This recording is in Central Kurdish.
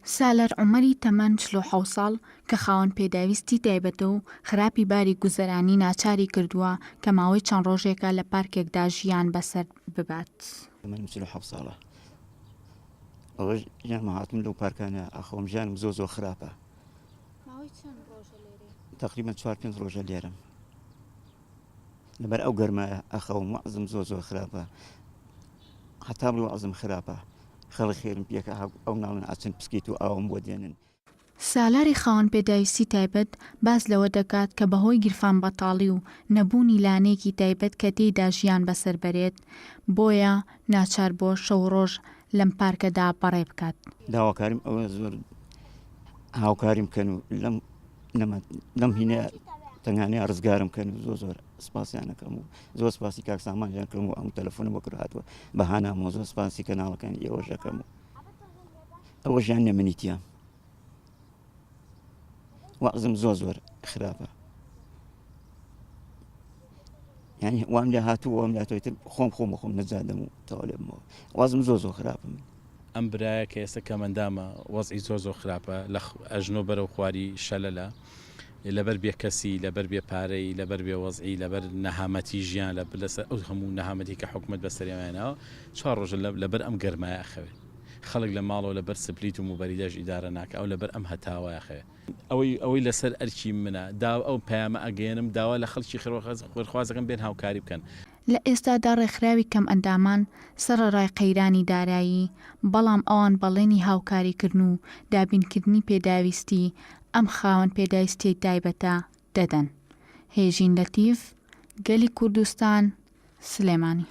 سالەر عومەری تەمەن 47 ساڵ کە خاوەن پێداویستی تایبەتە و خراپی باری گوزەرانی ناچاری کردووە کە ماوەی چەند ڕۆژێکە لە پارکێکدا ژیان بەسەر ببات. من 47 ساڵە ئەوە ژیان هاتم لەو پارکانە ئەخۆم ژیانم زۆ خراپە. تقریبا 4-5 ڕۆژە لێرم لەبەر ئەو گەرمایە ئەخەوم وەزم زۆ خراپە، هەتا بڵێ وەزم خراپە، خەڵک خێرم پێکە ئەو ناڵن ئاچن پسکیت و ئاوم بۆ دێنن. سالاری خاوەن پێداویستی تایبەت باس لەوە دەکات کە بەهۆی گیرفان بەتاڵی و نەبوونی لانەیەکی تایبەت کە تێیدا ژیان بەسەر بەرێت بۆیە ناچار بۆ شەو ڕۆژ لەم پارکەدا بەڕێ بکات. داواکاریم ئەوە زۆر هاوکاریم کەن و لەم هینە تەنگانەیە ڕزگارم کەن و زۆر سپاسیانەکەم و زۆر سپاسی کاک سامانیان کەم و ئەم تەلەفۆنم بۆ کرد هاتووە بەهانامەوە زۆر سپاسی کەناڵەکانی ئێوەش دەکەم و ئەوە ژیان نەمنیتیە وەزم زۆر خراپە، یعنی وام لێ هاتووە وام لاتۆیتر خۆم نەجادەم و تەواو لێبمەوە وەزم زۆر خراپم. ئەم برایە کە ئێستا کەمەندامە وەزئی زۆر خراپە لە ئەژنۆ بەرەو خواری شەلەلە لەبەر بێکەسی لەبەر بێ پارەی لەبەر بێ وەزئی لەبەر نەهامەتی ژیان لەسەر ئەو هەموو نەهامەتی کە حکومەت بەسەریانەوە 4 ڕۆژە لەبەر ئەم گەرمایە ئەخەوێت خەڵک لە ماڵەوە لەبەر سپلیت و موبەریدەش ئیدارە ناکە ئەو لەبەر ئەم هەتاوە ئەخەوێت ئەوەی لەسەر ئەرکی منە داوا ئەو پەیامە ئەگەێنم داوا لە خەڵکی خۆرخوازەکەم بێن هاوکاری بکەن. لە ئێستادا ڕێکخراوی کەم ئەندامان سەرەڕای قەیرانی دارایی بەڵام ئەوان بەڵێنی هاوکاریکردن و دابینکردنی پێداویستی ئەم خاوەن پێداویستی تایبەتە دەدەن. هێژین لەتیف، گەلی کوردستان، سلێمانی.